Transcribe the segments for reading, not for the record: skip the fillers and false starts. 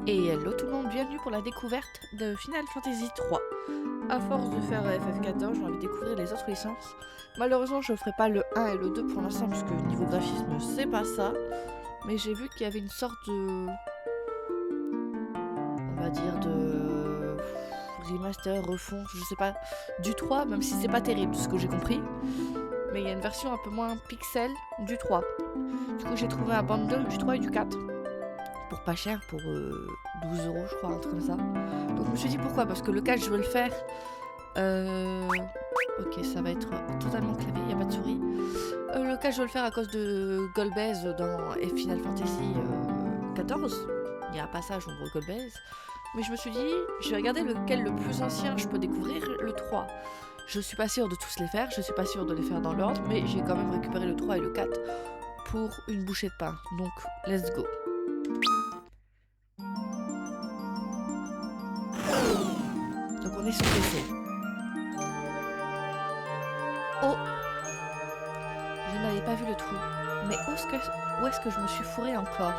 Et hello tout le monde, bienvenue pour la découverte de Final Fantasy 3. À force de faire FF14, j'ai envie de découvrir les autres licences. Malheureusement, je ne ferai pas le 1 et le 2 pour l'instant, parce que niveau graphisme, c'est pas ça. Mais j'ai vu qu'il y avait une sorte de... on va dire de... remaster, refonte, je sais pas, du 3, même si c'est pas terrible, de ce que j'ai compris. Mais il y a une version un peu moins pixel du 3. Du coup, j'ai trouvé un bundle du 3 et du 4. Pour pas cher, pour 12 euros, je crois, un truc comme ça. Donc je me suis dit pourquoi, parce que le 4 je veux le faire. Ok, ça va être totalement clavier, il n'y a pas de souris. Le 4 je veux le faire à cause de Golbez dans Final Fantasy 14. Il y a un passage où on voit Golbez. Mais je me suis dit, je vais regarder lequel le plus ancien je peux découvrir, le 3. Je suis pas sûre de tous les faire, je suis pas sûre de les faire dans l'ordre, mais j'ai quand même récupéré le 3 et le 4 pour une bouchée de pain. Donc, let's go. Donc on est sur PC. Oh, je n'avais pas vu le trou. Mais où est-ce que je me suis fourré encore?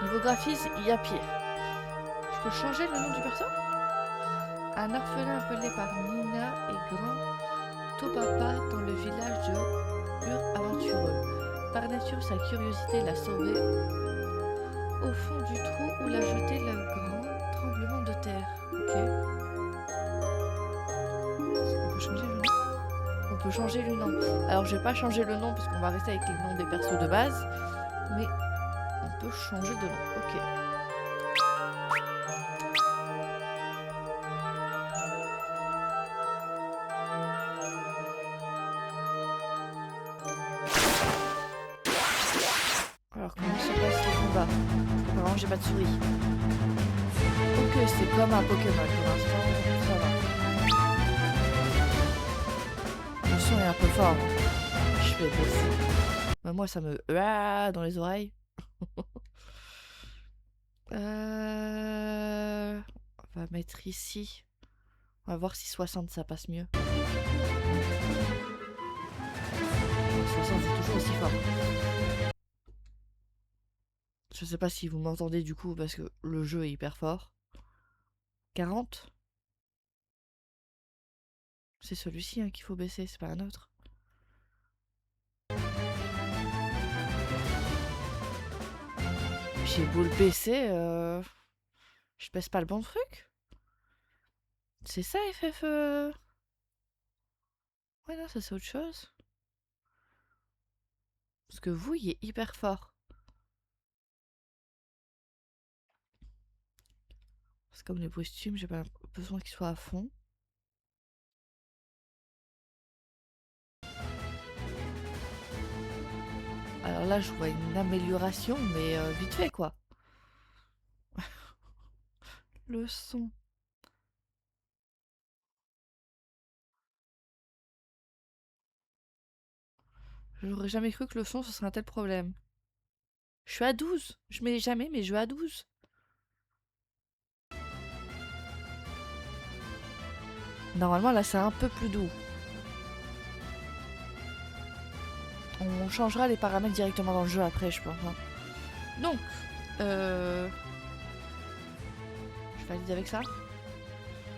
Niveau graphisme, il y a pire. Je peux changer le nom du perso? Un orphelin appelé par Nina et grand Topapa dans le village de Aventureux. Par nature, sa curiosité l'a sauvé au fond du trou où l'a jeté le grand tremblement de terre. Ok. On peut changer le nom? On peut changer le nom. Alors je vais pas changer le nom parce qu'on va rester avec les noms des persos de base. Mais on peut changer de nom. Ok. Alors comment se passe le combat? Apparemment j'ai pas de souris. Ok, c'est comme un Pokémon pour l'instant, ça va. Le son est un peu fort. Je vais baisser. Bah, moi ça me... Ah, dans les oreilles. On va mettre ici. On va voir si 60 ça passe mieux. 60 c'est toujours aussi fort. Je sais pas si vous m'entendez du coup parce que le jeu est hyper fort. 40. C'est celui-ci hein, qu'il faut baisser, c'est pas un autre. J'ai beau le baisser, je baisse pas le bon truc. C'est ça FF Ouais non, ça c'est autre chose. Parce que vous, il est hyper fort. C'est comme les costumes, j'ai pas besoin qu'il soit à fond. Alors là, je vois une amélioration, mais vite fait quoi. Le son. J'aurais jamais cru que le son, ce serait un tel problème. Je suis à 12. Je mets jamais, mais je vais à 12. Normalement, là, c'est un peu plus doux. On changera les paramètres directement dans le jeu après, je pense. Hein. Donc, je valide avec ça.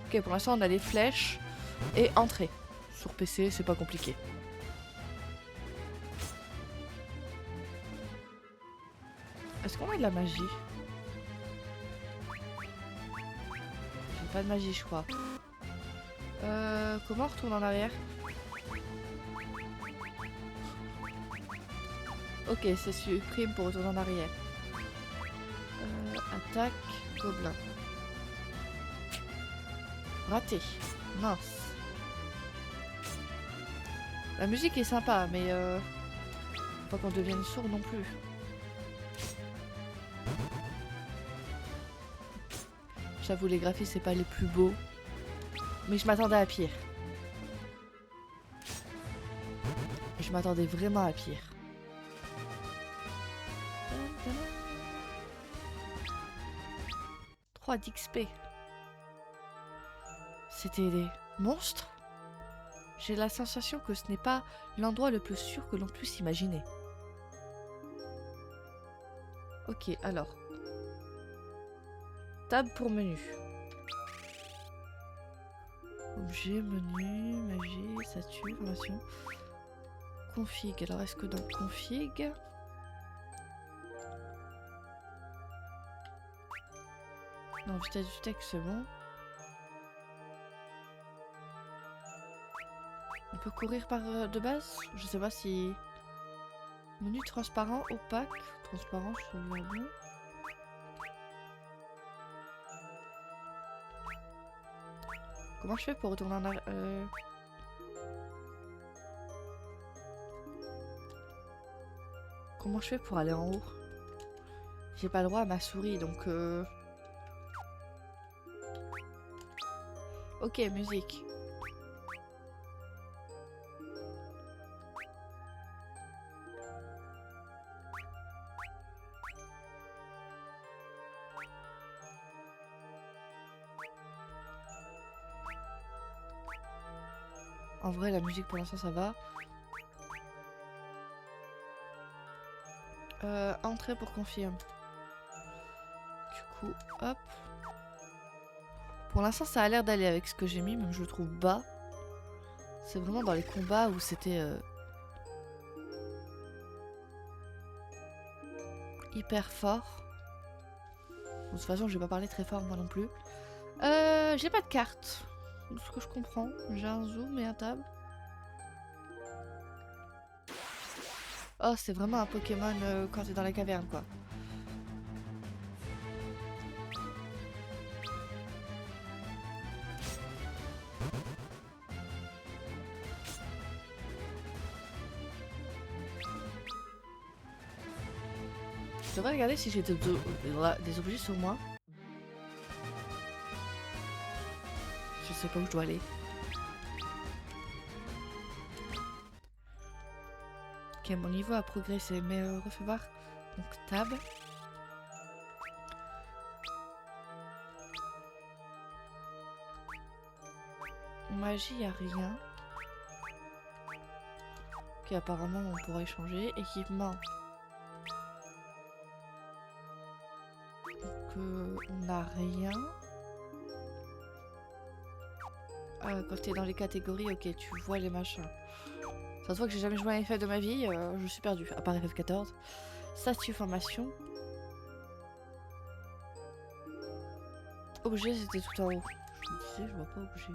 Ok, pour l'instant, on a les flèches et entrée. Sur PC, c'est pas compliqué. Est-ce qu'on a de la magie? J'ai pas de magie, je crois. Comment on retourne en arrière? Ok, c'est supprime pour retourner en arrière. Attaque, gobelin. Raté. Mince. La musique est sympa, mais faut pas qu'on devienne sourd non plus. J'avoue, les graphismes, c'est pas les plus beaux. Mais je m'attendais à pire. Je m'attendais vraiment à pire. 3 d'XP. C'était des monstres? J'ai la sensation que ce n'est pas l'endroit le plus sûr que l'on puisse imaginer. Ok, alors. Tab pour menu. Objet, menu, magie, statut, formation. Config. Alors, est-ce que dans config... Non, vitesse du texte, c'est bon. On peut courir par de base? Je sais pas si... Menu transparent, opaque. Transparent, sur le bon. Comment je fais pour retourner en arrière Comment je fais pour aller en haut? J'ai pas le droit à ma souris, donc... Ok, musique. En vrai, la musique pour l'instant ça va. Entrée pour confirmer. Du coup, hop. Pour l'instant, ça a l'air d'aller avec ce que j'ai mis, même je le trouve bas. C'est vraiment dans les combats où c'était hyper fort. De toute façon, je vais pas parler très fort moi non plus. J'ai pas de carte. De ce que je comprends. J'ai un zoom et un tab. Oh, c'est vraiment un Pokémon quand t'es dans la caverne, quoi. Je devrais regarder si j'ai des objets sur moi. Je sais pas où je dois aller. Ok, mon niveau a progressé, mais refais voir. Donc tab. Magie, y a rien. Ok, apparemment on pourrait changer. Équipement. Donc on n'a rien. Quand t'es dans les catégories, ok, tu vois les machins. Ça se voit que j'ai jamais joué à un FF de ma vie, je suis perdue, à part FF14. Statut formation. Objet, c'était tout en haut. Je me disais, je vois pas objet.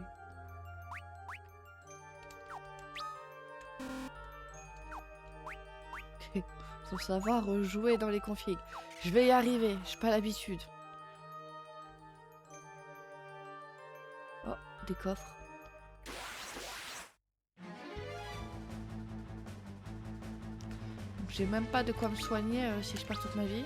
Ok, faut savoir jouer dans les configs. Je vais y arriver, j'ai pas l'habitude. Oh, des coffres. J'ai même pas de quoi me soigner si je perds toute ma vie.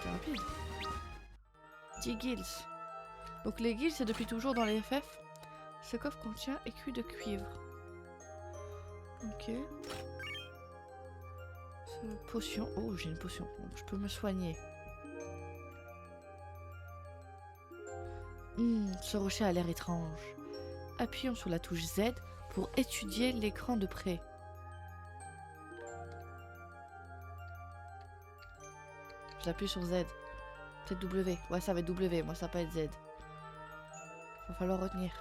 C'est rapide. 10 guilds. Donc les guilds c'est depuis toujours dans les FF. Ce coffre contient écu de cuivre. Ok. Potion. Oh, j'ai une potion. Donc, je peux me soigner. Ce rocher a l'air étrange. Appuyons sur la touche Z pour étudier l'écran de près. J'appuie sur Z. Peut-être W. Ouais, ça va être W. Moi, ça va pas être Z. Va falloir retenir.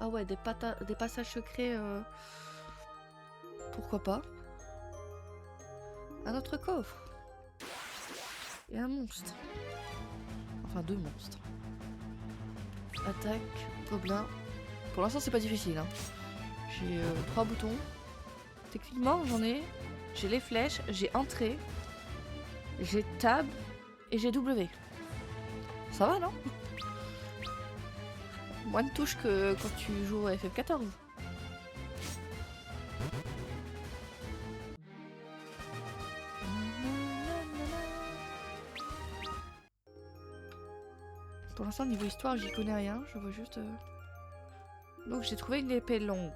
Ah ouais, des passages secrets. Pourquoi pas. Un autre coffre. Et un monstre. Enfin, 2 monstres. Attaque, gobelin. Pour l'instant, c'est pas difficile. Hein. J'ai 3 boutons. Techniquement, j'en ai. J'ai les flèches, j'ai entrée, j'ai tab et j'ai W. Ça va, non? Moins de touches que quand tu joues à FF14. Pour l'instant, niveau histoire, j'y connais rien. Je vois juste... Donc, j'ai trouvé une épée longue.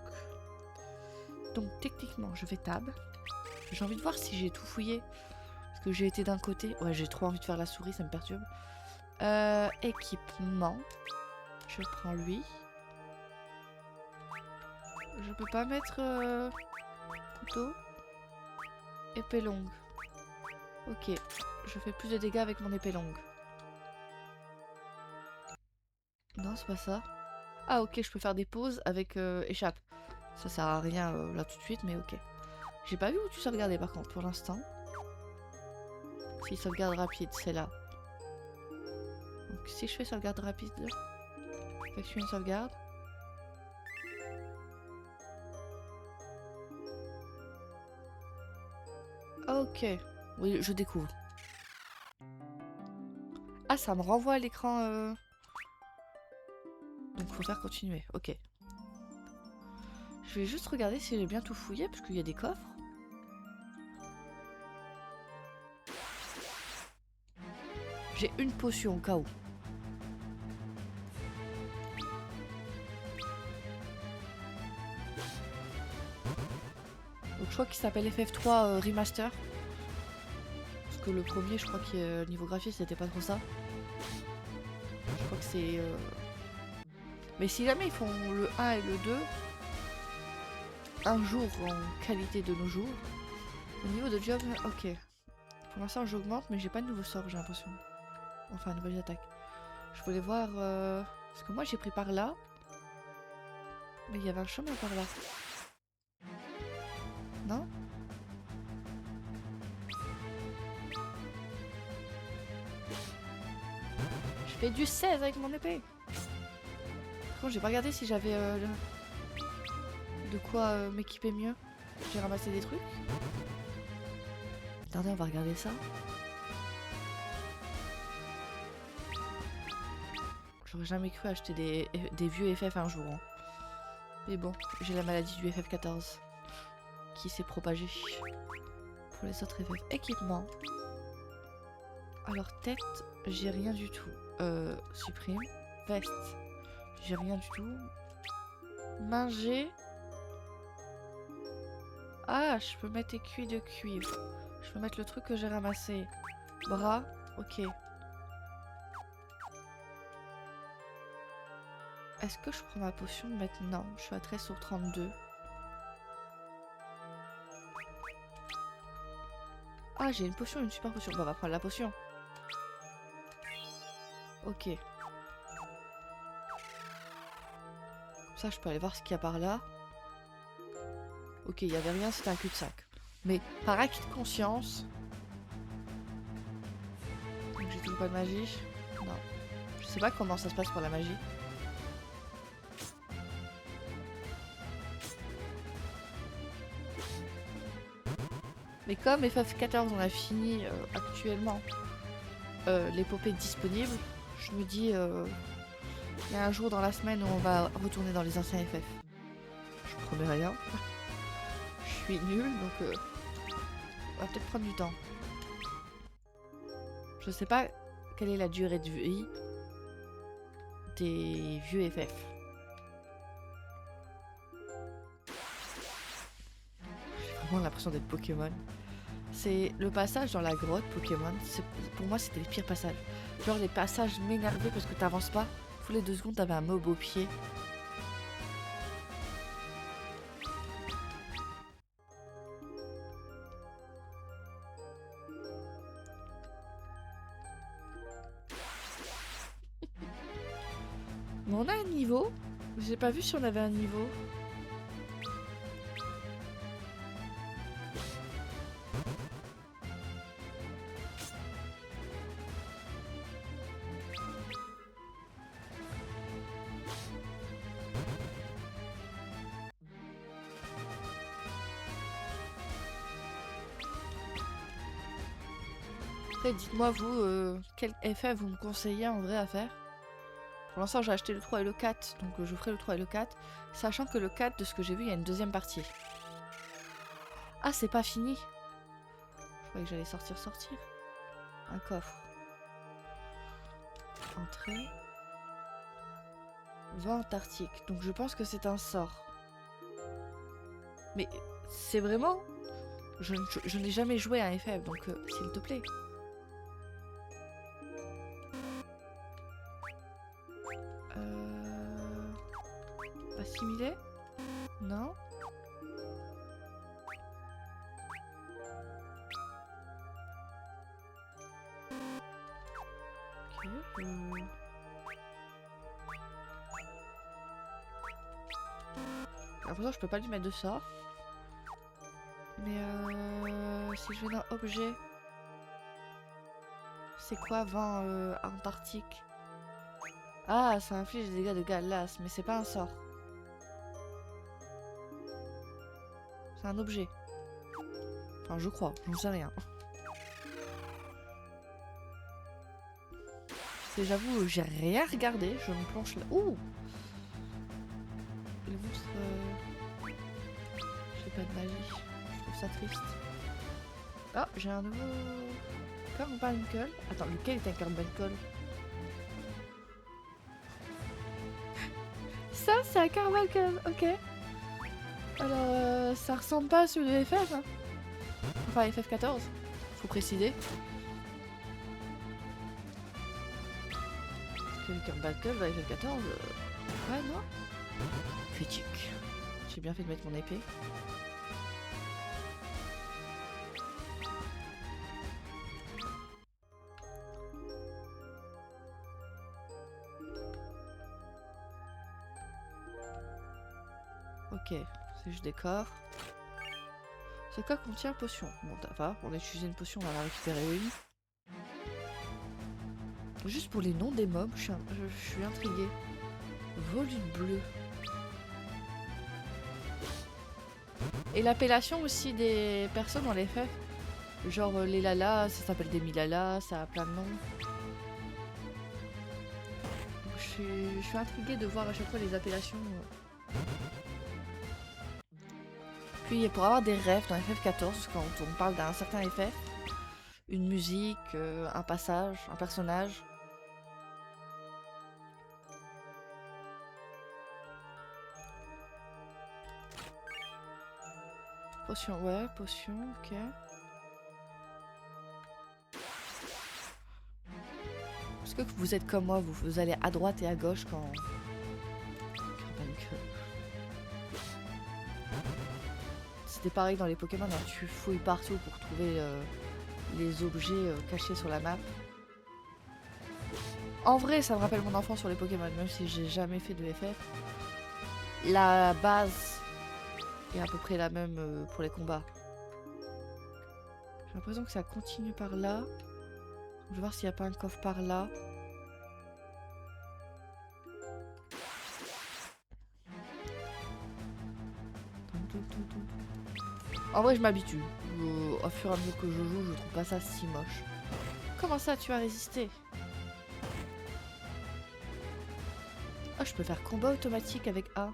Donc, techniquement, je vais tab. J'ai envie de voir si j'ai tout fouillé. Parce que j'ai été d'un côté. Ouais, j'ai trop envie de faire la souris, ça me perturbe. Équipement. Je prends lui. Je peux pas mettre couteau. Épée longue. Ok. Je fais plus de dégâts avec mon épée longue. Non, c'est pas ça. Ah ok, je peux faire des pauses avec échappe. Ça sert à rien là tout de suite, mais ok. J'ai pas vu où tu sauvegardais par contre pour l'instant. Si sauvegarde rapide, c'est là. Donc si je fais sauvegarde rapide, effectuer une sauvegarde. Ok, oui, je découvre. Ah, ça me renvoie à l'écran. Donc faut faire continuer, ok. Je vais juste regarder si j'ai bien tout fouillé, parce qu'il y a des coffres. J'ai une potion au cas où. Donc je crois qu'il s'appelle FF3 Remaster. Parce que le premier, je crois que niveau graphique, c'était pas trop ça. Je crois que c'est... Mais si jamais ils font le 1 et le 2, un jour en qualité de nos jours, au niveau de job, ok. Pour l'instant, j'augmente, mais j'ai pas de nouveau sort, j'ai l'impression. Enfin, nouvelles attaques. Je voulais voir... Parce que moi, j'ai pris par là. Mais il y avait un chemin par là. Non? Je fais du 16 avec mon épée. Par contre, j'ai pas regardé si j'avais de quoi m'équiper mieux. J'ai ramassé des trucs. Attendez, on va regarder ça. J'aurais jamais cru acheter des vieux FF un jour. Hein. Mais bon, j'ai la maladie du FF14 qui s'est propagée. Pour les autres FF. Équipement. Alors tête, j'ai rien du tout. Supprime. Veste, j'ai rien du tout. Manger. Ah, je peux mettre écuie de cuivre. Je peux mettre le truc que j'ai ramassé. Bras, ok. Est-ce que je prends ma potion maintenant? Je suis à 13 sur 32. Ah, j'ai une potion et une super potion. Bah, on va prendre la potion. Ok. Comme ça, je peux aller voir ce qu'il y a par là. Ok, il n'y avait rien, c'était un cul-de-sac. Mais par acquis de conscience... Donc j'ai toujours pas de magie. Non. Je sais pas comment ça se passe pour la magie. Mais comme FF14 on a fini actuellement l'épopée disponible, je me dis il y a un jour dans la semaine où on va retourner dans les anciens FF. Je promets rien. Je suis nulle donc on va peut-être prendre du temps. Je sais pas quelle est la durée de vie des vieux FF. J'ai vraiment l'impression d'être Pokémon. C'est le passage dans la grotte Pokémon. Pour moi, c'était les pires passages. Genre, les passages m'énervaient parce que t'avances pas. Tous les 2 secondes, t'avais un mob au pied. Mais on a un niveau. J'ai pas vu si on avait un niveau. Après, dites-moi vous, quel FF vous me conseillez en vrai à faire. Pour l'instant, j'ai acheté le 3 et le 4, donc je ferai le 3 et le 4. Sachant que le 4, de ce que j'ai vu, il y a une deuxième partie. Ah, c'est pas fini. Je croyais que j'allais sortir. Un coffre. Entrée. Vent antarctique. Donc je pense que c'est un sort. Mais c'est vraiment... Je n'ai jamais joué à un FF, donc s'il te plaît. Assimiler? Non? Ok, Alors, je peux pas lui mettre de sort. Mais si je vais dans objet, c'est quoi vent antarctique? Ah, ça inflige des dégâts de glace, mais c'est pas un sort. C'est un objet. Enfin, je crois, j'en sais rien. J'avoue, j'ai rien regardé, je me planche là. Ouh! Le monstre. J'ai pas de magie. Je trouve ça triste. Oh, j'ai un nouveau. Carbuncle. Attends, lequel est un Carbuncle? Ça, c'est un Carbuncle, ok. Alors, ça ressemble pas à celui de FF. Hein. Enfin, FF14, faut préciser. Parce que le Carbuncle va FF14. Ouais, non? Critique. J'ai bien fait de mettre mon épée. Ok, c'est juste décor. Ce cas contient potion. Bon, ça va, on a utilisé une potion, on va en récupérer une. Juste pour les noms des mobs, je suis intriguée. Volute bleu. Et l'appellation aussi des personnes dans les FF. Genre les Lalas, ça s'appelle des Milala, ça a plein de noms. Je suis intriguée de voir à chaque fois les appellations. Puis pour avoir des rêves dans FF14, quand on parle d'un certain FF, une musique, un passage, un personnage. Potion, ouais, potion, ok. Est-ce que vous êtes comme moi, vous allez à droite et à gauche quand... C'était pareil dans les Pokémon, hein. Tu fouilles partout pour trouver les objets cachés sur la map. En vrai, ça me rappelle mon enfance sur les Pokémon, même si j'ai jamais fait de FF. La base est à peu près la même pour les combats. J'ai l'impression que ça continue par là. Je vais voir s'il n'y a pas un coffre par là. En vrai, je m'habitue. Au fur et à mesure que je joue, je trouve pas ça si moche. Comment ça, tu as résisté? Ah, je peux faire combat automatique avec A.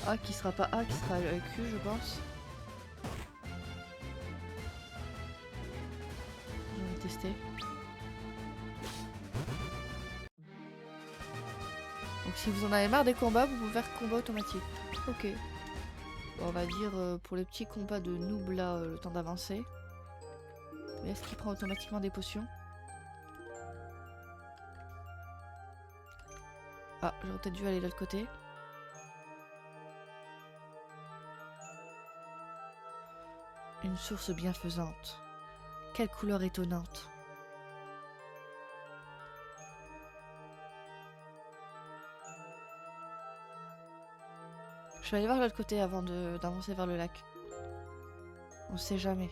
A qui sera pas A, qui sera Q, je pense. Je vais tester. Donc si vous en avez marre des combats, vous pouvez faire combat automatique. Ok. Bon, on va dire pour les petits combats de noob là, le temps d'avancer. Mais est-ce qu'il prend automatiquement des potions? Ah, j'aurais peut-être dû aller de l'autre côté. Une source bienfaisante. Quelle couleur étonnante. Je vais aller voir de l'autre côté avant d'avancer vers le lac. On sait jamais.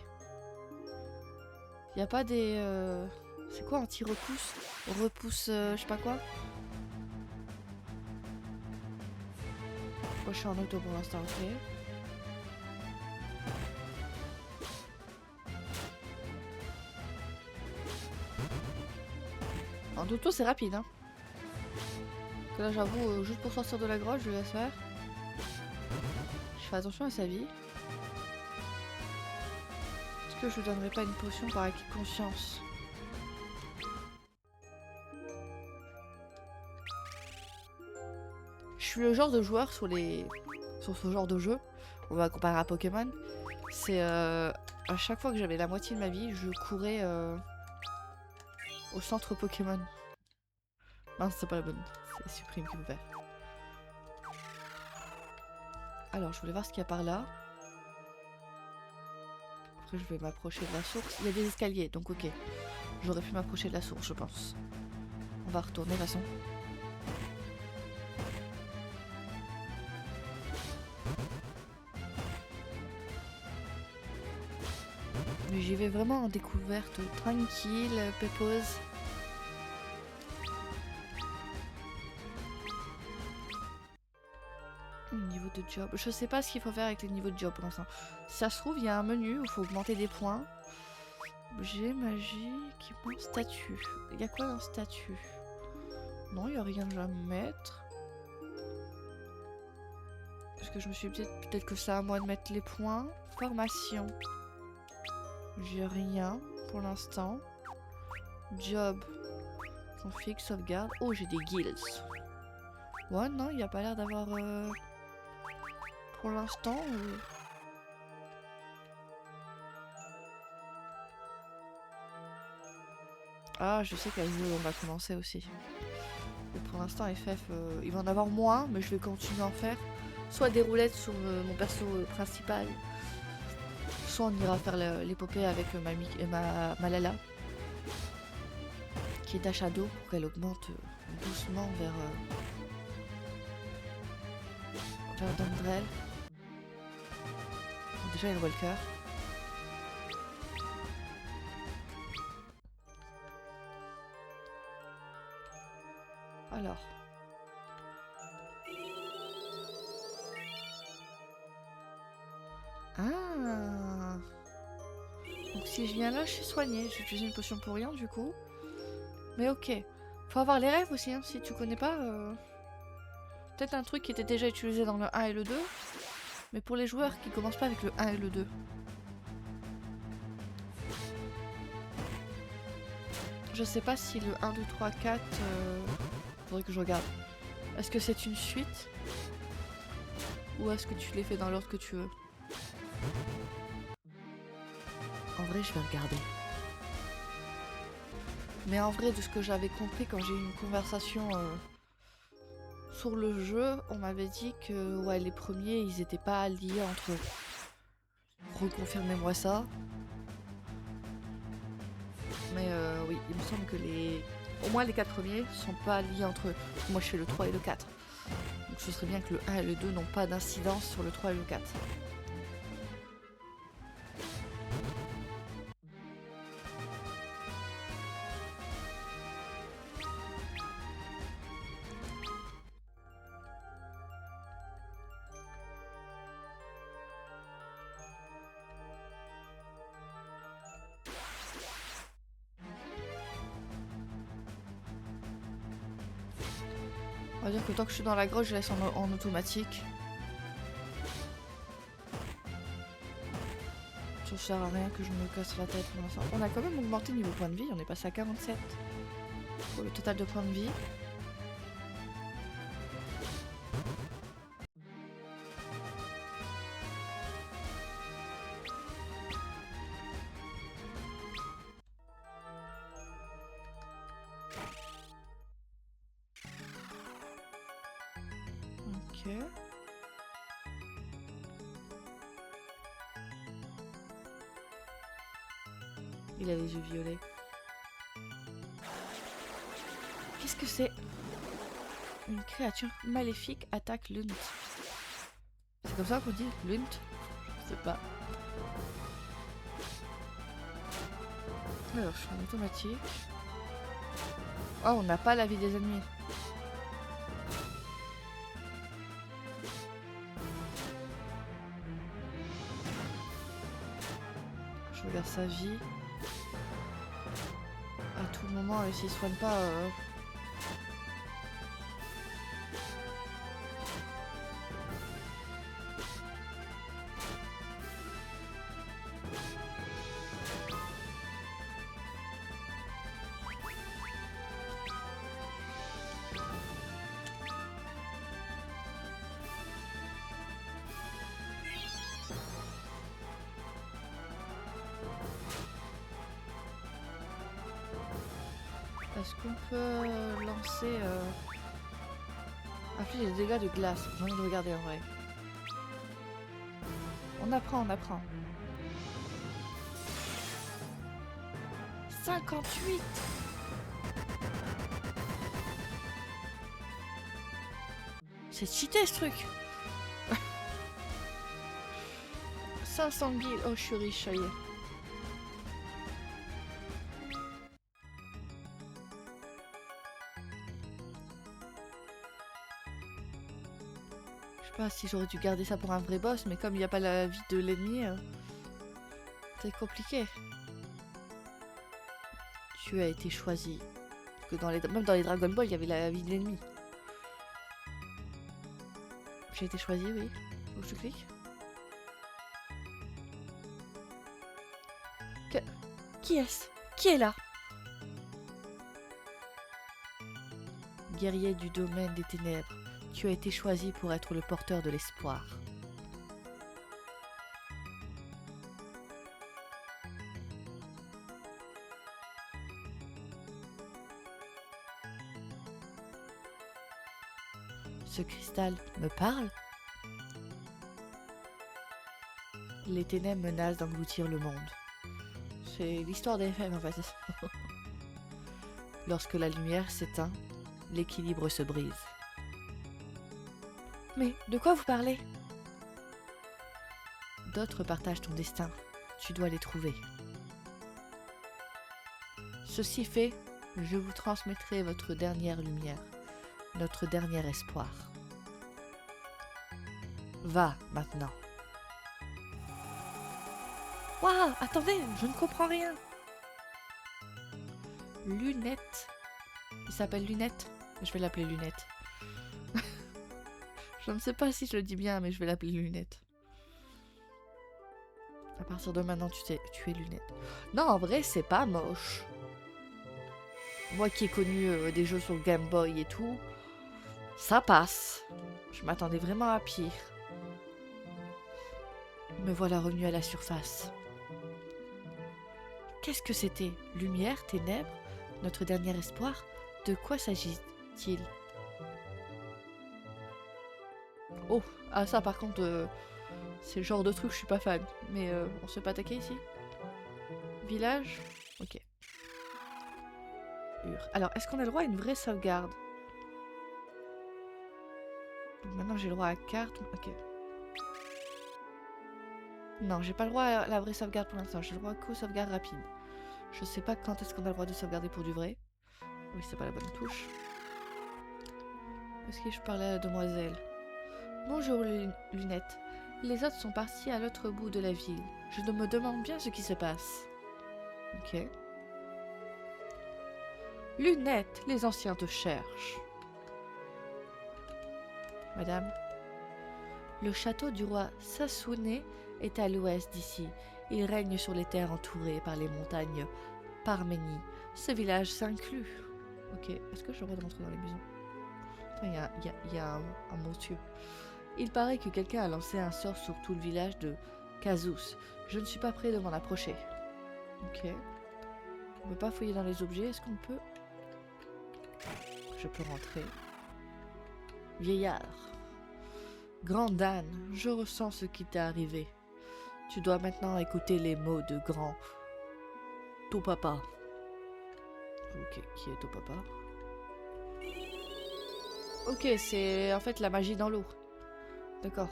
Y a pas des... C'est quoi anti-repousse? Repousse je sais pas quoi? Moi je suis en auto pour l'instant, ok. En auto c'est rapide hein. Que là j'avoue, juste pour sortir de la grotte, je le laisse faire. Je fais attention à sa vie. Est-ce que je lui donnerai pas une potion par acquis de conscience? Je suis le genre de joueur sur ce genre de jeu on va comparer à Pokémon, c'est à chaque fois que j'avais la moitié de ma vie, je courais au centre Pokémon. Non, c'est pas la bonne, c'est Supprime qu'il faut faire. Alors, je voulais voir ce qu'il y a par là. Après, je vais m'approcher de la source. Il y a des escaliers, donc ok. J'aurais pu m'approcher de la source, je pense. On va retourner de toute façon. Mais j'y vais vraiment en découverte tranquille, pépose. Niveau de job. Je sais pas ce qu'il faut faire avec les niveaux de job pour l'instant. Si ça se trouve, il y a un menu où il faut augmenter des points. Objet, magie, équipement, statut. Il y a quoi dans statut? Non, il n'y a rien de à mettre. Parce que je me suis dit peut-être que c'est à moi de mettre les points. Formation. J'ai rien pour l'instant. Job. Config, sauvegarde. Oh, j'ai des guilds. Ouais, non, il n'y a pas l'air d'avoir... Pour l'instant... Ah, je sais qu'à jeu, on va commencer aussi. Et pour l'instant, FF, il va en avoir moins, mais je vais continuer à en faire. Soit des roulettes sur mon perso principal, soit on ira faire l'épopée avec ma Lala, qui est à Shadow, pour qu'elle augmente doucement vers Dandrel. Déjà, il y a le Walker. Alors. Ah. Donc si je viens là, je suis soignée. J'ai utilisé une potion pour rien du coup. Mais ok. Faut avoir les rêves aussi, hein, si tu connais pas. Peut-être un truc qui était déjà utilisé dans le 1 et le 2. Mais pour les joueurs qui commencent pas avec le 1 et le 2. Je sais pas si le 1, 2, 3, 4... faudrait que je regarde. Est-ce que c'est une suite? Ou est-ce que tu les fais dans l'ordre que tu veux? En vrai, je vais regarder. Mais en vrai, de ce que j'avais compris quand j'ai eu une conversation sur le jeu, on m'avait dit que ouais, les premiers, ils étaient pas liés entre eux. Reconfirmez-moi ça. Mais oui, il me semble que au moins les 4 premiers sont pas liés entre eux. Moi, je fais le 3 et le 4. Donc ce serait bien que le 1 et le 2 n'ont pas d'incidence sur le 3 et le 4. On va dire que tant que je suis dans la grotte, je laisse en automatique. Ça sert à rien que je me casse la tête pour l'instant. On a quand même augmenté niveau point de vie, on est passé à 47 pour le total de points de vie. Ok. Il a les yeux violets. Qu'est-ce que c'est? Une créature maléfique attaque Lunt. C'est comme ça qu'on dit Lunt? Je sais pas. Alors, je suis en automatique. Oh, on n'a pas la vie des ennemis. Je regarde sa vie. À tout moment, s'il soigne pas... Est-ce qu'on peut lancer... Inflige des dégâts de glace. J'ai envie de regarder en vrai. On apprend, on apprend. 58. C'est cheaté ce truc. 500 000. Oh, je suis riche, ça y est. Je sais pas si j'aurais dû garder ça pour un vrai boss, mais comme il n'y a pas la vie de l'ennemi, c'est compliqué. Tu as été choisi. Parce que même dans les Dragon Ball, il y avait la vie de l'ennemi. J'ai été choisi, oui. Faut que je clique. Qui est-ce? Qui est là? Guerrier du domaine des ténèbres, tu as été choisi pour être le porteur de l'espoir. Ce cristal me parle? Les ténèbres menacent d'engloutir le monde. C'est l'histoire des FM en fait. Lorsque la lumière s'éteint, l'équilibre se brise. Mais de quoi vous parlez? D'autres partagent ton destin. Tu dois les trouver. Ceci fait, je vous transmettrai votre dernière lumière, notre dernier espoir. Va maintenant. Waouh, attendez, je ne comprends rien. Lunette. Il s'appelle Lunette. Je vais l'appeler Lunette. Je ne sais pas si je le dis bien, mais je vais l'appeler Lunette. À partir de maintenant, tu es Lunette. Non, en vrai, c'est pas moche. Moi qui ai connu des jeux sur Game Boy et tout, ça passe. Je m'attendais vraiment à pire. Me voilà revenu à la surface. Qu'est-ce que c'était? Lumière, ténèbres, notre dernier espoir? De quoi s'agit-il? Oh, ah ça par contre, c'est le genre de truc je suis pas fan. Mais on se fait pas attaquer ici? Village? Ok. Alors, est-ce qu'on a le droit à une vraie sauvegarde? Maintenant j'ai le droit à carte. Ok. Non, j'ai pas le droit à la vraie sauvegarde pour l'instant. J'ai le droit qu'aux sauvegardes rapides. Je sais pas quand est-ce qu'on a le droit de sauvegarder pour du vrai. Oui, c'est pas la bonne touche. Est-ce que je parlais à la demoiselle? Bonjour, Lunette. Les autres sont partis à l'autre bout de la ville. Je me demande bien ce qui se passe. Ok. Lunette, les anciens te cherchent. Madame. Le château du roi Sasune est à l'ouest d'ici. Il règne sur les terres entourées par les montagnes Parménie. Ce village s'inclut. Ok, est-ce que j'ai le droit de rentrer dans les maisons? Il y a un monsieur. Il paraît que quelqu'un a lancé un sort sur tout le village de Kazus. Je ne suis pas prêt de m'en approcher. Ok. On ne peut pas fouiller dans les objets. Est-ce qu'on peut... Je peux rentrer. Vieillard. Grand Dan, je ressens ce qui t'est arrivé. Tu dois maintenant écouter les mots de grand Topapa. Ok, qui est Topapa? Ok, c'est en fait la magie dans l'eau. D'accord.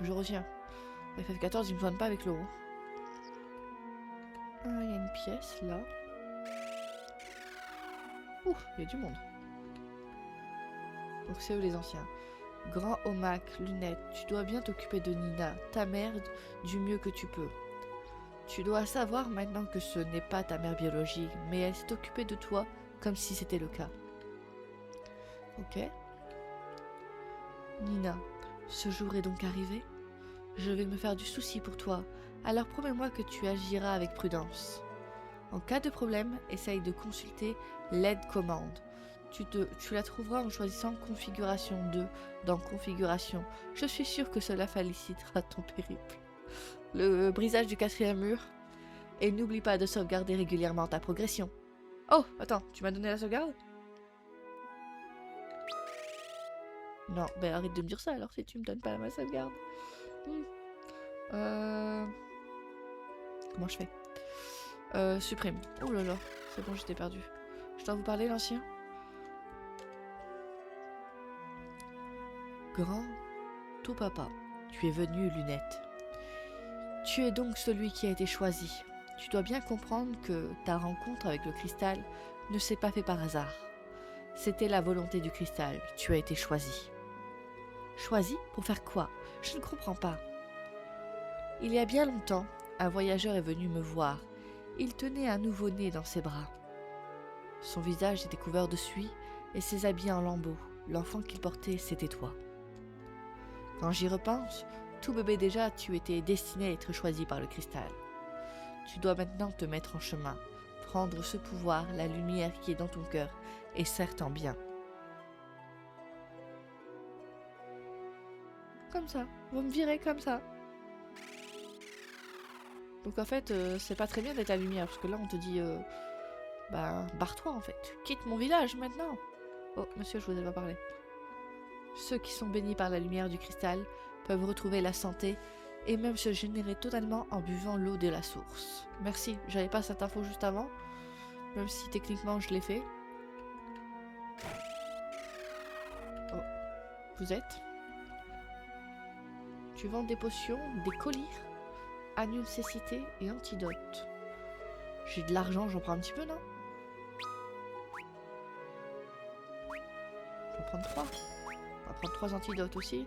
Je retiens. FF14, il me soigne pas avec l'eau. Ah, il y a une pièce là. Ouh, il y a du monde. Donc c'est eux les anciens. Grand Omak, Lunette, tu dois bien t'occuper de Nina, ta mère, du mieux que tu peux. Tu dois savoir maintenant que ce n'est pas ta mère biologique, mais elle s'est occupée de toi comme si c'était le cas. Ok. Nina, ce jour est donc arrivé? Je vais me faire du souci pour toi, alors promets-moi que tu agiras avec prudence. En cas de problème, essaye de consulter l'aide commande. Tu la trouveras en choisissant Configuration 2 dans Configuration. Je suis sûre que cela félicitera ton périple. Le brisage du 4e mur. Et n'oublie pas de sauvegarder régulièrement ta progression. Oh, attends, tu m'as donné la sauvegarde? Non, ben arrête de me dire ça alors si tu me donnes pas ma sauvegarde. Hmm. Comment je fais? Supprime. Oh là là, c'est bon, j'étais perdu. Je dois vous parler, l'ancien? Grand tout papa, tu es venu, Lunette. Tu es donc celui qui a été choisi. Tu dois bien comprendre que ta rencontre avec le cristal ne s'est pas fait par hasard. C'était la volonté du cristal. Tu as été choisi. Choisi pour faire quoi? Je ne comprends pas. Il y a bien longtemps, un voyageur est venu me voir. Il tenait un nouveau-né dans ses bras. Son visage était couvert de suie et ses habits en lambeaux. L'enfant qu'il portait, c'était toi. Quand j'y repense, tout bébé déjà, tu étais destiné à être choisi par le cristal. Tu dois maintenant te mettre en chemin, prendre ce pouvoir, la lumière qui est dans ton cœur, et serre en bien. Comme ça, vous me virez comme ça. Donc en fait, c'est pas très bien d'être la lumière, parce que là on te dit, barre-toi en fait, quitte mon village maintenant. Oh, monsieur, je vous ai pas parlé. Ceux qui sont bénis par la lumière du cristal peuvent retrouver la santé et même se générer totalement en buvant l'eau de la source. Merci, j'avais pas cette info juste avant, même si techniquement je l'ai fait. Oh, vous êtes? Tu vends des potions, des collyres, annule cécité et antidote. J'ai de l'argent, j'en prends un petit peu, non? Je vais en prendre 3. On va prendre 3 antidotes aussi.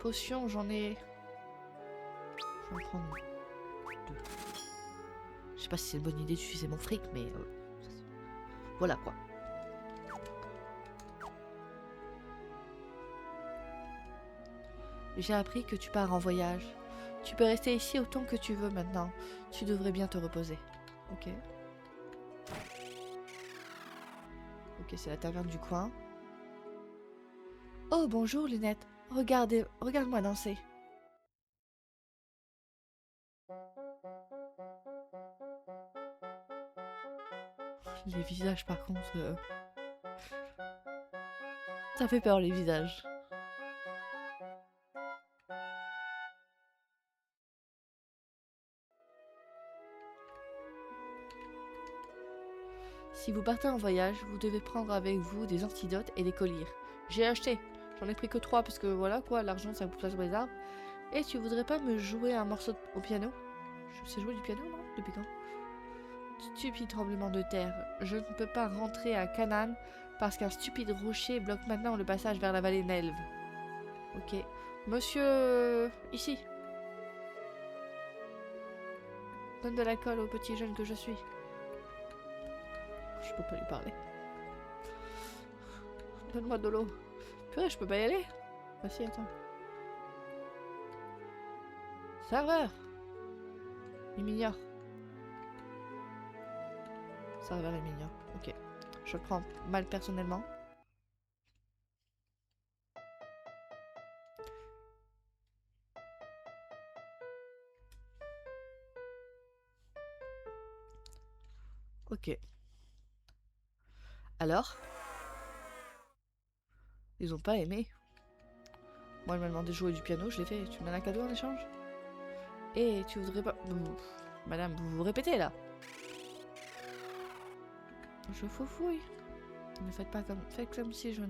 Potions, j'en ai... Je vais en prendre 2. Je sais pas si c'est une bonne idée d'utiliser mon fric, mais... voilà quoi. J'ai appris que tu pars en voyage. Tu peux rester ici autant que tu veux maintenant. Tu devrais bien te reposer. Ok. Ok, c'est la taverne du coin. Oh, bonjour, Lunette. Regarde-moi danser. Les visages, par contre... ça fait peur, les visages. Si vous partez en voyage, vous devez prendre avec vous des antidotes et des collyres. J'ai acheté. J'en ai pris que 3 parce que voilà quoi, l'argent ça pousse sur les arbres. Et tu voudrais pas me jouer un morceau au piano? Je sais jouer du piano, non? Depuis quand? Stupide tremblement de terre. Je ne peux pas rentrer à Canaan parce qu'un stupide rocher bloque maintenant le passage vers la vallée Nelve. Ok. Monsieur... ici. Donne de la colle au petit jeune que je suis. Je peux pas lui parler. Donne-moi de l'eau. Purée, je peux pas y aller? Ah si, attends. Serveur! Il m'ignore. Serveur, il m'ignore. Ok. Je le prends mal personnellement. Ok. Alors? Ils ont pas aimé. Moi, elle m'a demandé de jouer du piano, je l'ai fait. Tu me donnes un cadeau en échange? Et tu voudrais pas... Madame, vous vous répétez là? Je faufouille. Ne faites pas comme... Faites comme si je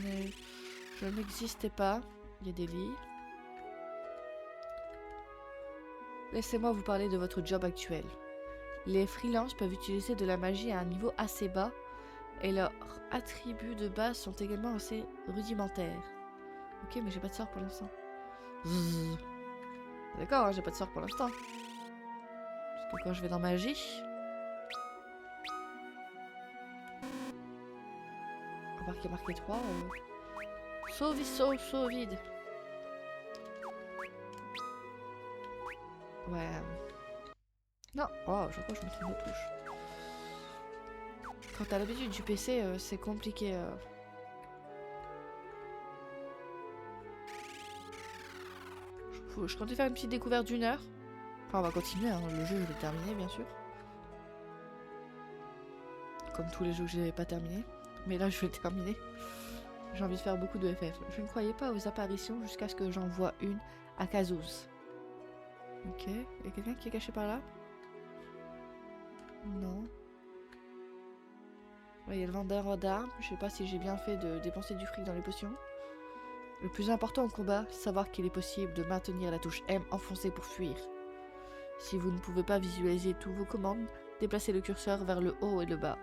n'existais pas. Il y a des lits. Laissez-moi vous parler de votre job actuel. Les freelances peuvent utiliser de la magie à un niveau assez bas et leurs attributs de base sont également assez rudimentaires. Ok, mais j'ai pas de sort pour l'instant. D'accord, hein, j'ai pas de sort pour l'instant. Parce que quand je vais dans magie... On va qu'il y a marqué 3. Saut vide. Ouais. Non. Oh, je crois que je me trompe de touche. Quand t'as l'habitude du PC, c'est compliqué. Je comptais faire une petite découverte d'1 heure. Enfin, on va continuer, hein. Le jeu, je vais le terminer, bien sûr. comme tous les jeux que j'ai pas terminés. Mais là, je vais le terminer. J'ai envie de faire beaucoup de FF. Je ne croyais pas aux apparitions jusqu'à ce que j'en voie une à Kazuz. Ok, il y a quelqu'un qui est caché par là? Non. Il y a le vendeur d'armes. Je sais pas si j'ai bien fait de dépenser du fric dans les potions. Le plus important au combat, c'est savoir qu'il est possible de maintenir la touche M enfoncée pour fuir. Si vous ne pouvez pas visualiser tous vos commandes, déplacez le curseur vers le haut et le bas.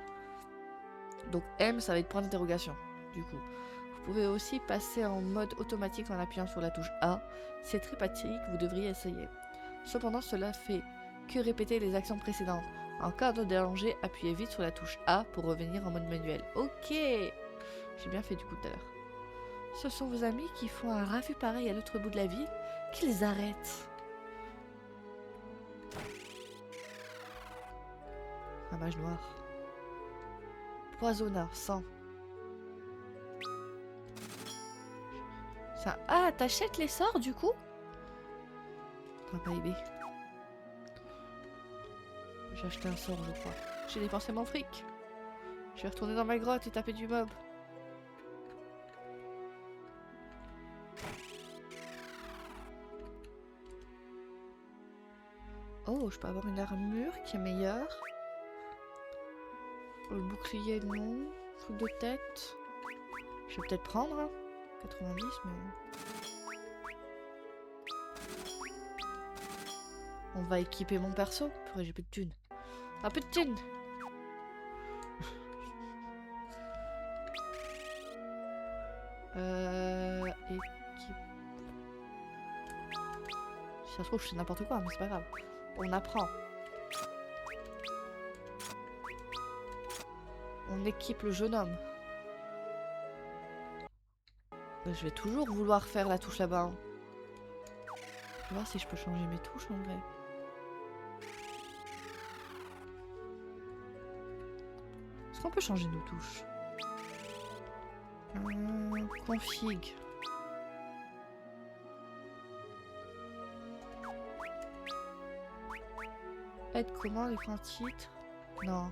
Donc M, ça va être point d'interrogation, du coup. Vous pouvez aussi passer en mode automatique en appuyant sur la touche A. C'est très pratique, vous devriez essayer. Cependant, cela fait que répéter les actions précédentes. En cas de danger, appuyez vite sur la touche A pour revenir en mode manuel. Ok, j'ai bien fait du coup tout à l'heure. Ce sont vos amis qui font un raffut pareil à l'autre bout de la ville, qu'ils arrêtent. Un mage noir. Poisonneur, sang. Ça... Ah, t'achètes les sorts du coup? T'as pas idée. J'ai acheté un sort, je crois. J'ai dépensé mon fric. Je vais retourner dans ma grotte et taper du mob. Oh, je peux avoir une armure qui est meilleure. Le bouclier, non. Coup de tête. Je vais peut-être prendre. Hein. 90, mais... On va équiper mon perso. Purée, j'ai plus de thunes. Un peu de thunes. Équipe... Si ça se trouve, je fais n'importe quoi, mais c'est pas grave. On apprend. On équipe le jeune homme. Je vais toujours vouloir faire la touche là-bas. Hein. Je vais voir si je peux changer mes touches en vrai. Est-ce qu'on peut changer nos touches? Config. Aide commande, écran titre. Non.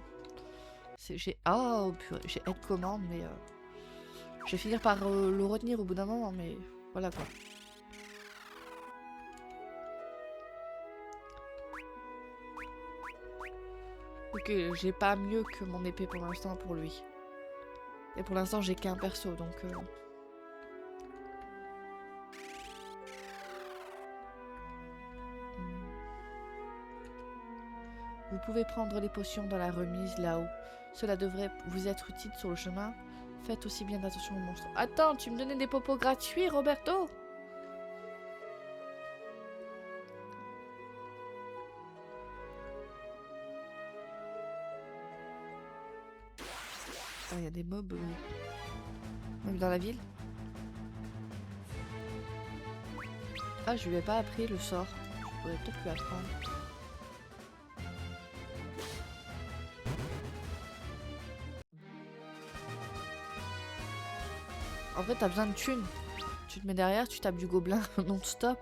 J'ai... Oh purée, j'ai aide commande, mais... Je vais finir par le retenir au bout d'un moment, mais... Voilà quoi. Ok, j'ai pas mieux que mon épée pour l'instant pour lui. Et pour l'instant, j'ai qu'un perso, donc... Vous pouvez prendre les potions dans la remise là-haut. Cela devrait vous être utile sur le chemin. Faites aussi bien attention aux monstres. Attends, tu me donnais des popos gratuits, Roberto? Ah, il y a des mobs... Même dans la ville. Ah, je lui ai pas appris le sort. Je pourrais peut-être lui apprendre. En fait, t'as besoin de thunes. Tu te mets derrière, tu tapes du gobelin non-stop.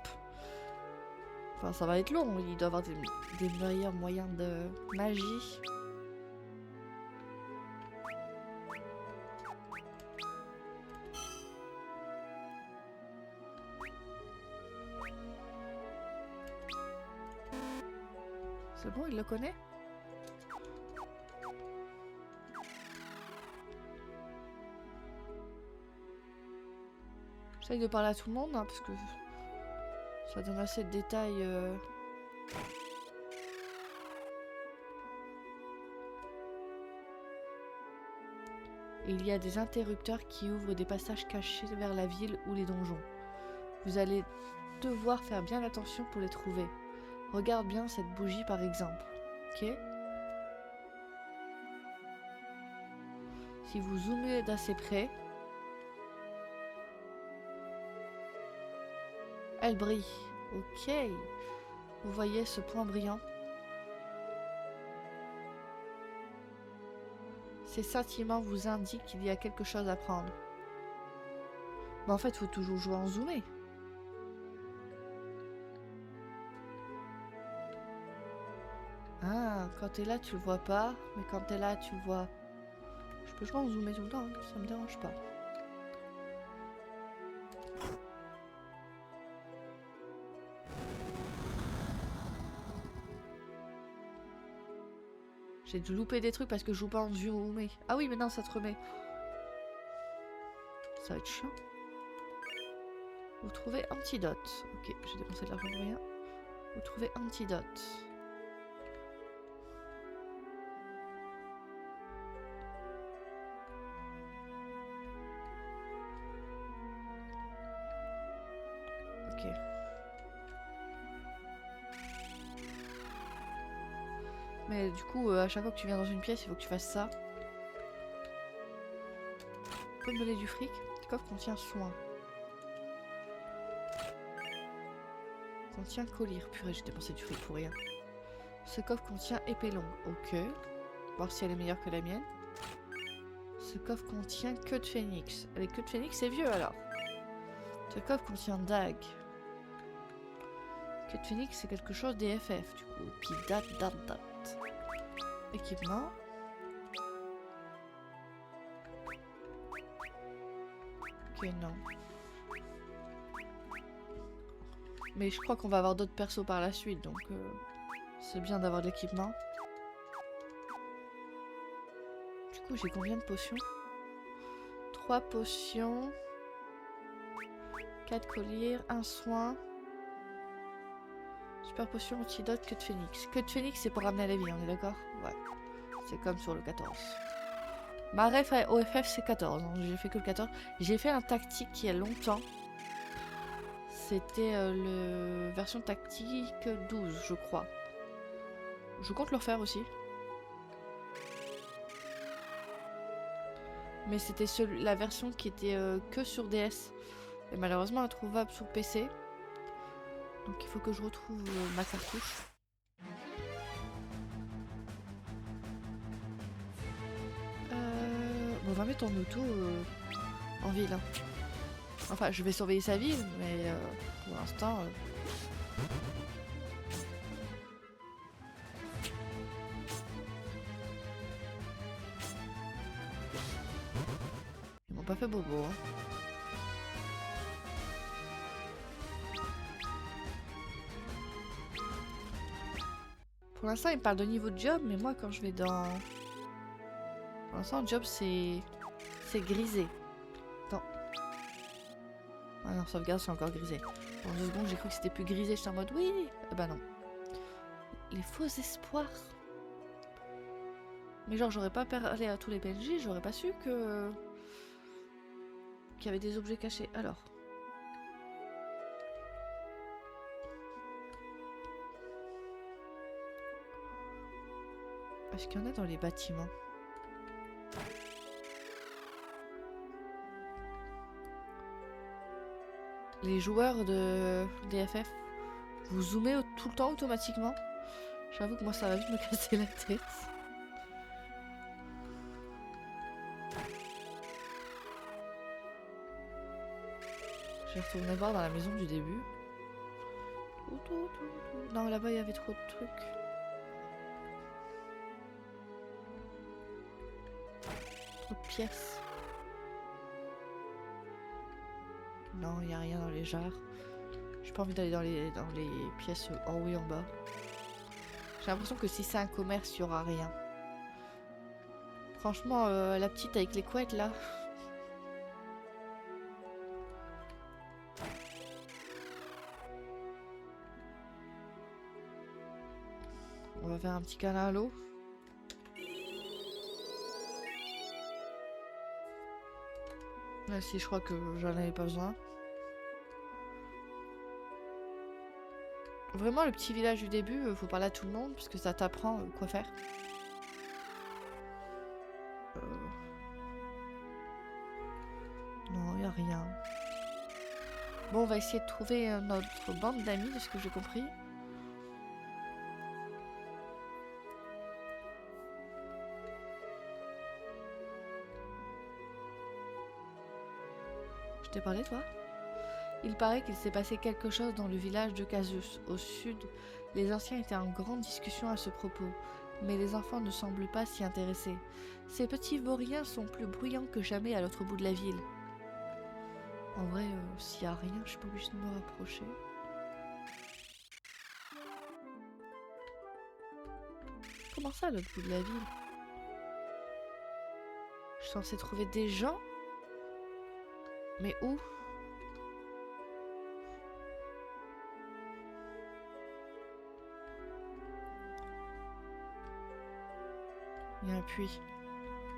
Enfin, ça va être long. Il doit avoir des meilleurs moyens de magie. C'est bon, il le connaît? J'essaye de parler à tout le monde, hein, parce que ça donne assez de détails. Il y a des interrupteurs qui ouvrent des passages cachés vers la ville ou les donjons. Vous allez devoir faire bien attention pour les trouver. Regarde bien cette bougie par exemple. Ok? Si vous zoomez d'assez près, elle brille. Ok. Vous voyez ce point brillant? Ces scintillements vous indiquent qu'il y a quelque chose à prendre. Mais en fait, il faut toujours jouer en zoomé. Ah, quand t'es là, tu le vois pas. Mais quand t'es là, tu le vois. peux jouer en zoomer tout le temps, hein, ça me dérange pas. J'ai dû louper des trucs parce que je joue pas en zoomé. Ah oui, mais non, ça te remet. Ça va être chiant. Vous trouvez antidote. Ok, j'ai dépensé de l'argent pour rien. Vous trouvez antidote. Ok. Mais du coup, à chaque fois que tu viens dans une pièce, il faut que tu fasses ça. Tu peux me donner du fric? Le coffre contient soin. Contient collier. Purée, j'ai dépensé du fric pour rien. Ce coffre contient épée longue. Ok. Voir si elle est meilleure que la mienne. Ce coffre contient queue de phénix. Les queues de phénix, c'est vieux alors. Ce coffre contient dague. Queue de phénix, c'est quelque chose des FF du coup. Puis date. Équipement. Ok, non. Mais je crois qu'on va avoir d'autres persos par la suite, donc c'est bien d'avoir de l'équipement. Du coup, j'ai combien de potions? 3 potions. 4 colliers, 1 soin. Super potion, antidote, queue de phénix. Queue de phénix, c'est pour ramener à la vie, on est d'accord? Ouais. C'est comme sur le 14. Ma ref au FF, c'est 14. Hein. J'ai fait que le 14. J'ai fait un tactique il y a longtemps. C'était le version tactique 12, je crois. Je compte le refaire aussi. Mais c'était la version qui était que sur DS. Et malheureusement introuvable sur PC. Donc il faut que je retrouve ma cartouche. Bon, on va mettre en auto en ville. Hein. Enfin, je vais surveiller sa ville, mais pour l'instant... Ils m'ont pas fait bobo. Hein. Pour l'instant, ils me parlent de niveau de job, mais moi, quand je vais dans... Pour l'instant, le job, c'est grisé. Attends. Ah non, sauvegarde, c'est encore grisé. En 2 secondes, j'ai cru que c'était plus grisé. J'étais en mode, oui. Eh ben non. Les faux espoirs. Mais genre, j'aurais pas parlé à tous les PNJ, j'aurais pas su que... qu'il y avait des objets cachés. Alors... Est-ce qu'il y en a dans les bâtiments? Les joueurs de DFF, vous zoomez tout le temps automatiquement. J'avoue que moi ça va vite me casser la tête. Je vais retourner voir dans la maison du début. Non, là-bas il y avait trop de trucs. Trop de pièces. Non, il n'y a rien dans les jarres. J'ai pas envie d'aller dans les pièces en haut et en bas. J'ai l'impression que si c'est un commerce, il n'y aura rien. Franchement, la petite avec les couettes là. On va faire un petit câlin à l'eau. Là, si je crois que j'en avais pas besoin. Vraiment, le petit village du début, faut parler à tout le monde parce que ça t'apprend quoi faire. Non, il n'y a rien. Bon, on va essayer de trouver notre bande d'amis, de ce que j'ai compris. Je t'ai parlé, toi? Il paraît qu'il s'est passé quelque chose dans le village de Casus, au sud. Les anciens étaient en grande discussion à ce propos. Mais les enfants ne semblent pas s'y intéresser. Ces petits vauriens sont plus bruyants que jamais à l'autre bout de la ville. En vrai, s'il n'y a rien, je suis pas obligée de me rapprocher. Comment ça, à l'autre bout de la ville? Je suis censée trouver des gens? Mais où? Il y a un puits.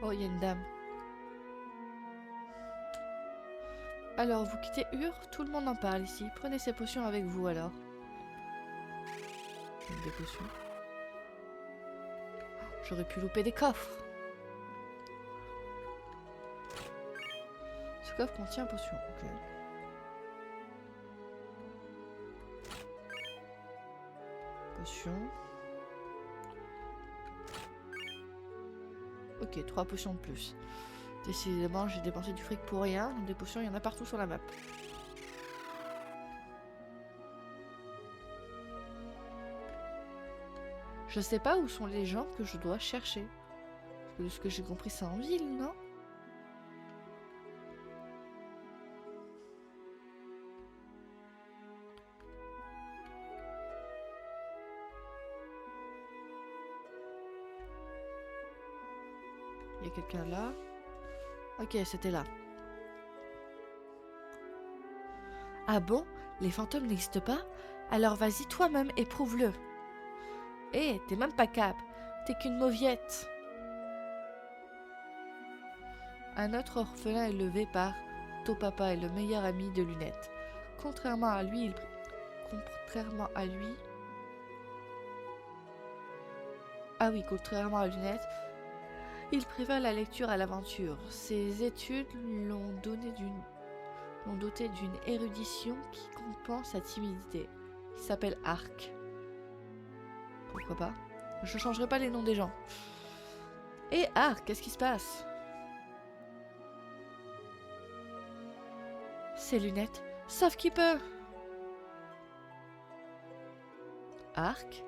Oh, il y a une dame. Alors, vous quittez Ur, tout le monde en parle ici. Prenez ces potions avec vous alors. Des potions. J'aurais pu louper des coffres. Ce coffre contient potion. Ok. Potion. Ok, 3 potions de plus. Décidément, j'ai dépensé du fric pour rien. Des potions, il y en a partout sur la map. Je sais pas où sont les gens que je dois chercher. Parce que de ce que j'ai compris, c'est en ville, non? Il y a quelqu'un là. Ok, c'était là. Ah bon? Les fantômes n'existent pas? Alors vas-y toi-même et prouve-le. Hé, t'es même pas cap. T'es qu'une mauviette. Un autre orphelin élevé par Topapa est le meilleur ami de Lunette. Contrairement à lui, contrairement à Lunette, il préfère la lecture à l'aventure. Ses études l'ont doté d'une érudition qui compense sa timidité. Il s'appelle Arc. Pourquoi pas? Je changerai pas les noms des gens. Et Arc, qu'est-ce qui se passe? C'est Lunette. Sauf qui peut. Arc?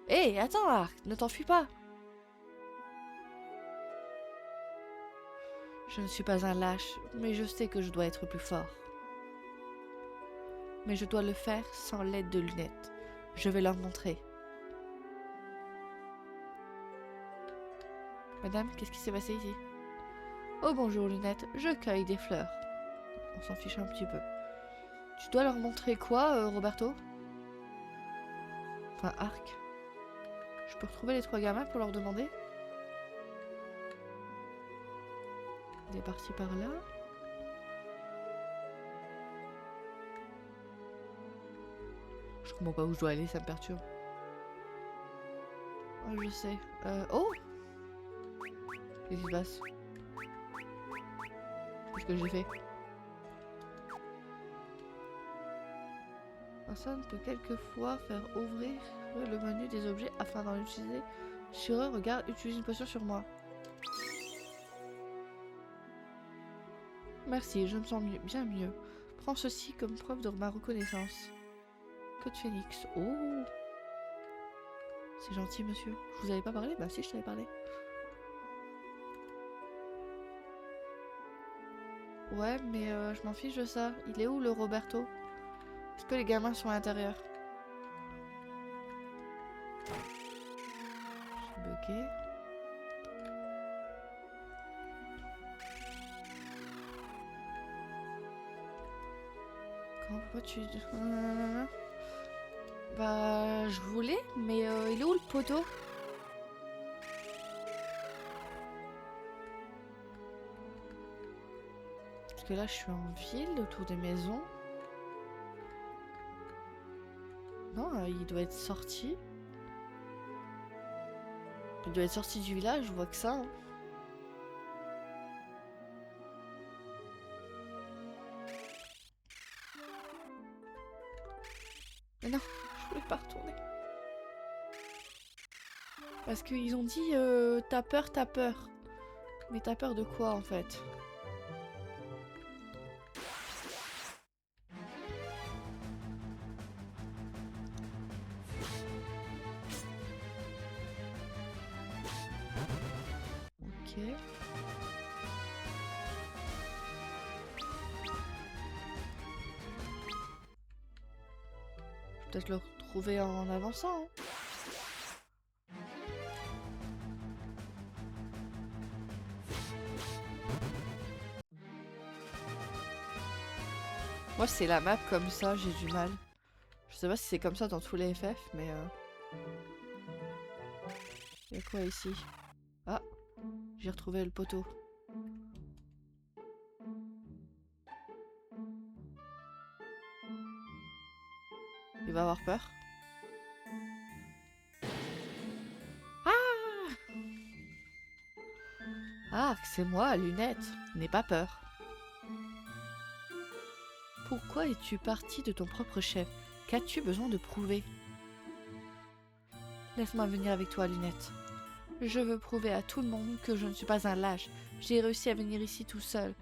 Hé, attends Arc, ne t'enfuis pas. Je ne suis pas un lâche, mais je sais que je dois être plus fort. Mais je dois le faire sans l'aide de Lunette. Je vais leur montrer. Madame, qu'est-ce qui s'est passé ici? Oh bonjour Lunette, je cueille des fleurs. On s'en fiche un petit peu. Tu dois leur montrer quoi, Roberto? Enfin, Arc. Je peux retrouver les 3 gamins pour leur demander? Il est parti par là. Je comprends pas où je dois aller, ça me perturbe. Oh, je sais. Oh! Qu'est-ce qui se passe? Qu'est-ce que j'ai fait? Personne peut quelquefois faire ouvrir le menu des objets afin d'en utiliser sur eux. Regarde, utilise une potion sur moi. Merci, je me sens bien mieux. Prends ceci comme preuve de ma reconnaissance. Que de phénix. Oh! C'est gentil, monsieur. Je vous avais pas parlé? Bah si, je t'avais parlé. Ouais, mais je m'en fiche de ça. Il est où le Roberto? Est-ce que les gamins sont à l'intérieur? Je suis bloqué. Pourquoi tu... Bah, je voulais, mais il est où le poteau? Parce que là, je suis en ville, autour des maisons. Non, il doit être sorti. Il doit être sorti du village, je vois que ça. Hein. Mais non, je voulais pas retourner. Parce qu'ils ont dit t'as peur, t'as peur. Mais t'as peur de quoi en fait? Ok. Peut-être le retrouver en avançant. Hein. Moi, c'est la map comme ça, j'ai du mal. Je sais pas si c'est comme ça dans tous les FF, mais... Il y a quoi ici? Ah, j'ai retrouvé le poteau. Il va avoir peur. Ah, c'est moi, Lunette. N'aie pas peur. Pourquoi es-tu parti de ton propre chef? Qu'as-tu besoin de prouver? Laisse-moi venir avec toi, Lunette. Je veux prouver à tout le monde que je ne suis pas un lâche. J'ai réussi à venir ici tout seul.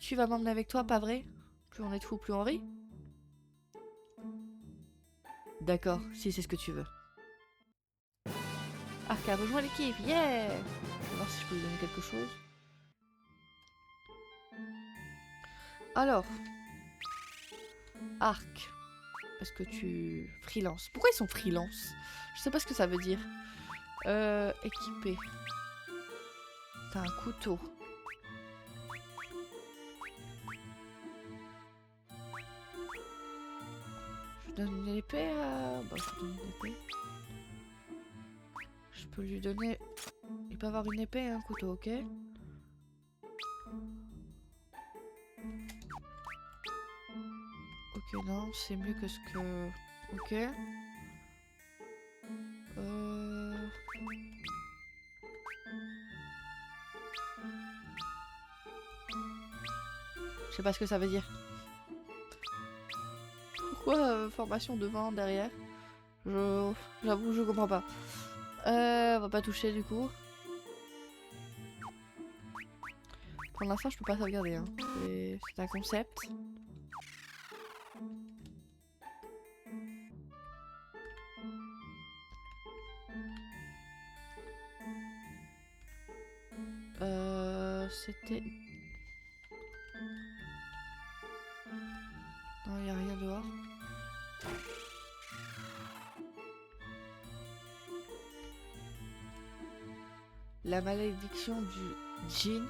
Tu vas m'emmener avec toi, pas vrai? Plus on est de fous, plus on rit. D'accord, si c'est ce que tu veux. Arca, rejoins l'équipe, yeah! Je vais voir si je peux lui donner quelque chose. Alors, Arc, est-ce que tu... Freelance. Pourquoi ils sont freelance? Je sais pas ce que ça veut dire. Équipé. T'as un couteau. Je donne une épée à... Bah, je donne une épée. Je peux lui donner... Il peut avoir une épée et un couteau, ok? Ok, non, c'est mieux que ce que... Ok. Je sais pas ce que ça veut dire. Pourquoi formation devant, derrière? J'avoue, je comprends pas. On va pas toucher du coup. Pour l'instant, je peux pas sauvegarder. Hein. C'est un concept. C'était... Non, il n'y a rien dehors. La malédiction du djinn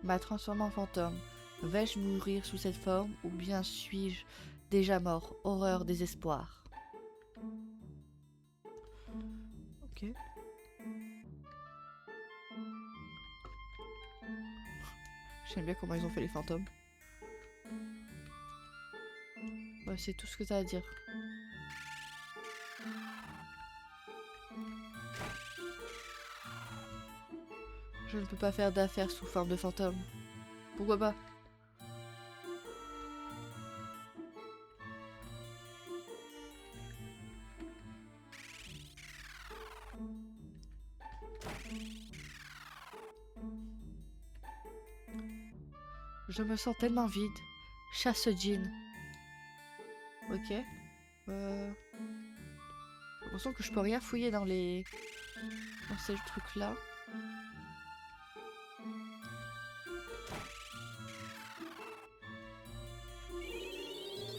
m'a transformé en fantôme. Vais-je mourir sous cette forme ou bien suis-je déjà mort? Horreur, désespoir. Ok. J'aime bien comment ils ont fait les fantômes. Ouais, c'est tout ce que t'as à dire. Je ne peux pas faire d'affaires sous forme de fantôme. Pourquoi pas? Je me sens tellement vide. Chasse djinn. Ok. J'ai l'impression que je peux rien fouiller dans les... dans ces trucs-là.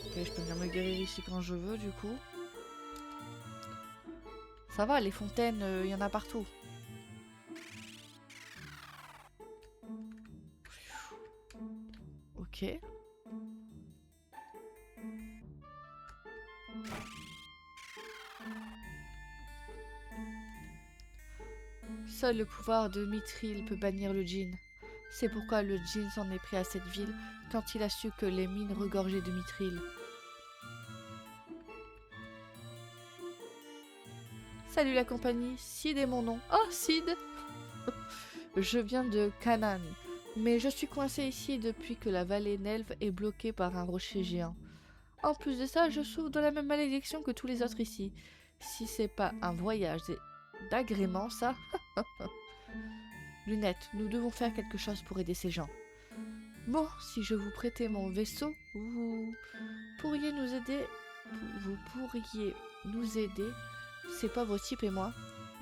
Ok, je peux venir me guérir ici quand je veux, du coup. Ça va, les fontaines, il y en a partout. Ok. Seul le pouvoir de Mithril peut bannir le djinn. C'est pourquoi le djinn s'en est pris à cette ville quand il a su que les mines regorgeaient de Mithril. Salut la compagnie, Sid est mon nom. Oh, Sid! Je viens de Canaan, mais je suis coincé ici depuis que la vallée Nelve est bloquée par un rocher géant. En plus de ça, je souffre de la même malédiction que tous les autres ici. Si c'est pas un voyage d'agrément, ça... Lunette, nous devons faire quelque chose pour aider ces gens. Bon, si je vous prêtais mon vaisseau, vous pourriez nous aider. Vous pourriez nous aider, ces pauvres types et moi.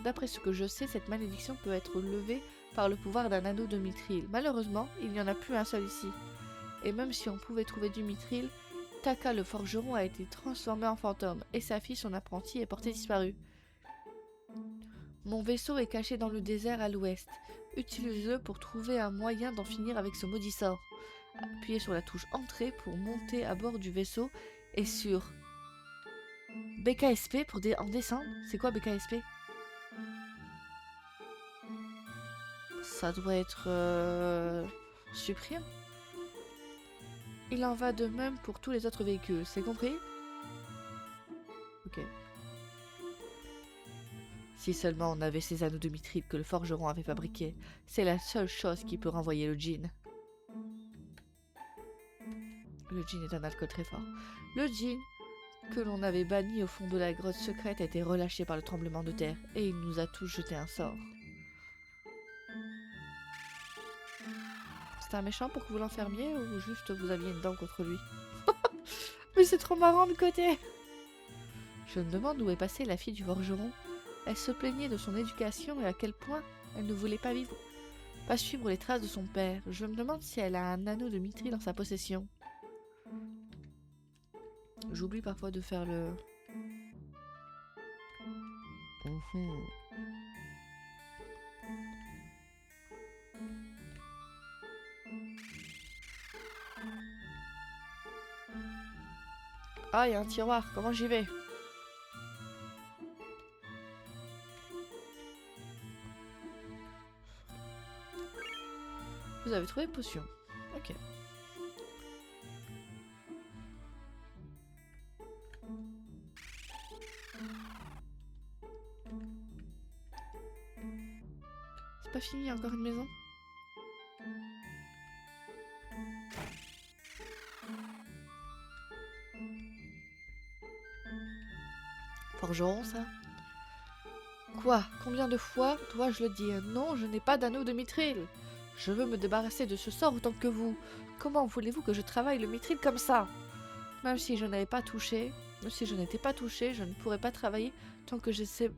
D'après ce que je sais, cette malédiction peut être levée par le pouvoir d'un anneau de mithril. Malheureusement, il n'y en a plus un seul ici. Et même si on pouvait trouver du mithril, Taka le forgeron a été transformé en fantôme et sa fille, son apprenti, est portée disparue. Mon vaisseau est caché dans le désert à l'ouest. Utilise-le pour trouver un moyen d'en finir avec ce maudit sort. Appuyez sur la touche Entrée pour monter à bord du vaisseau et sur BKSP pour en descendre. C'est quoi BKSP? Ça doit être... supprime. Il en va de même pour tous les autres véhicules, c'est compris? Ok. Si seulement on avait ces anneaux de mithril que le forgeron avait fabriqués, c'est la seule chose qui peut renvoyer le djinn. Le djinn est un alcool très fort. Le djinn, que l'on avait banni au fond de la grotte secrète, a été relâché par le tremblement de terre, et il nous a tous jeté un sort. C'était un méchant pour que vous l'enfermiez, ou juste vous aviez une dent contre lui? Mais c'est trop marrant de côté! Je me demande où est passée la fille du forgeron. Elle se plaignait de son éducation et à quel point elle ne voulait pas suivre les traces de son père. Je me demande si elle a un anneau de mithril dans sa possession. J'oublie parfois de faire le... Ah, il y a un tiroir. Comment j'y vais? Vous avez trouvé potion. Ok. C'est pas fini, il y a encore une maison. Forgeron, ça? Quoi? Combien de fois dois-je le dire? Non, je n'ai pas d'anneau de mithril. Je veux me débarrasser de ce sort autant que vous. Comment voulez-vous que je travaille le mithril comme ça? Même si je n'avais pas touché, même si je n'étais pas touché, je ne pourrais pas travailler tant que je sais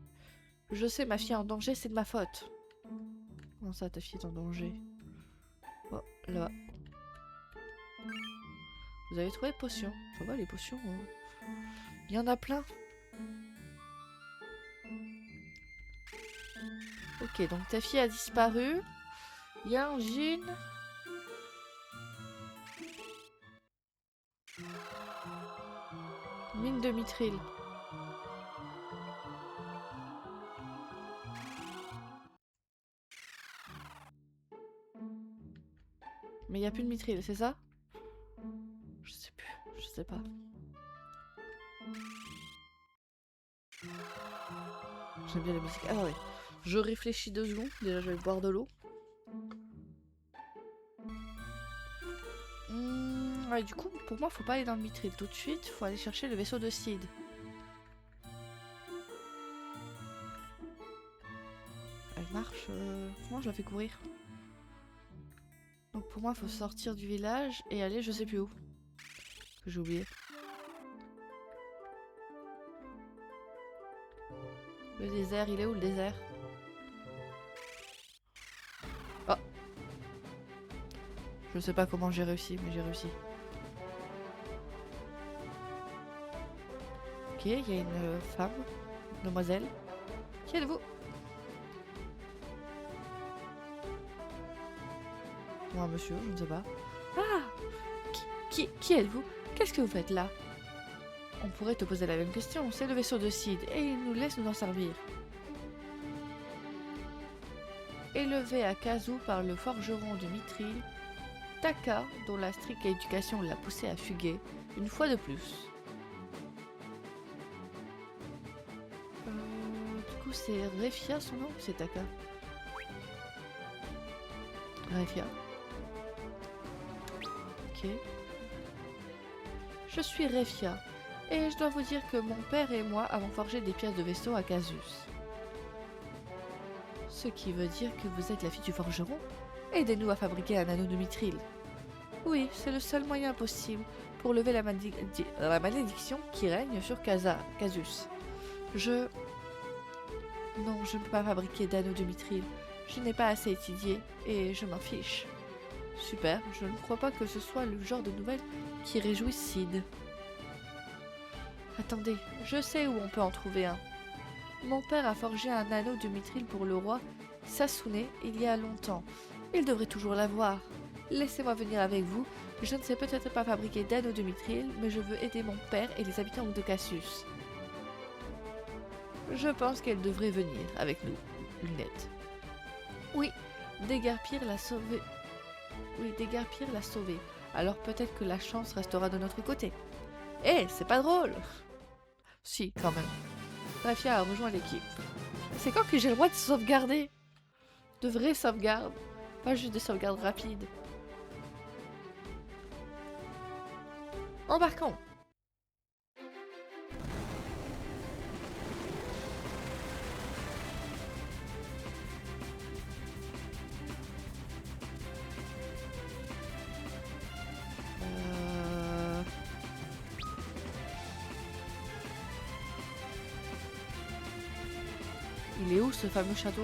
ma fille est en danger, c'est de ma faute. Comment ça, ta fille est en danger? Oh, là. Vous avez trouvé potion. Ça va, les potions, hein. Il y en a plein. Ok, donc ta fille a disparu. Il y a un djinn. Mine de mithril. Mais il n'y a plus de mithril, c'est ça? Je sais plus, je sais pas. J'aime bien la musique. Ah ouais. Je réfléchis 2 secondes. Déjà, je vais boire de l'eau. Ouais, du coup, pour moi, faut pas aller dans le mithril tout de suite. Faut aller chercher le vaisseau de Sid. Elle marche. Comment je la fais courir? Donc pour moi, faut sortir du village et aller je sais plus où. J'ai oublié. Le désert, il est où le désert? Oh! Je sais pas comment j'ai réussi, mais j'ai réussi. Ok, il y a une femme, une demoiselle. Qui êtes-vous? Ou un monsieur, je ne sais pas. Ah! Qui êtes-vous? Qu'est-ce que vous faites là? On pourrait te poser la même question. C'est le vaisseau de Sid et il nous laisse nous en servir. Élevé à Kazoo par le forgeron de mithril, Taka, dont la stricte éducation l'a poussé à fuguer, une fois de plus. Du coup, c'est Refia son nom? C'est Taka. Refia. Ok. Je suis Refia, et je dois vous dire que mon père et moi avons forgé des pièces de vaisseau à Casus. Ce qui veut dire que vous êtes la fille du forgeron? Aidez-nous à fabriquer un anneau de mithril. Oui, c'est le seul moyen possible pour lever la malédiction qui règne sur Casus. Non, je ne peux pas fabriquer d'anneau de mithril. Je n'ai pas assez étudié et je m'en fiche. Super, je ne crois pas que ce soit le genre de nouvelles qui réjouissent Sid. Attendez, je sais où on peut en trouver un. Mon père a forgé un anneau de mithril pour le roi Sasune il y a longtemps. Il devrait toujours l'avoir. Laissez-moi venir avec vous. Je ne sais peut-être pas fabriquer d'anneau de mithril, mais je veux aider mon père et les habitants de Cassius. Je pense qu'elle devrait venir avec nous, Lunette. Oui, Déguerpir l'a sauvée. Oui, Déguerpir l'a sauvée. Alors peut-être que la chance restera de notre côté. Eh, c'est pas drôle! Si, quand même. Rafia a rejoint l'équipe. C'est quand que j'ai le droit de sauvegarder? De vraies sauvegardes, pas juste des sauvegardes rapides. Embarquons! Il est où ce fameux château?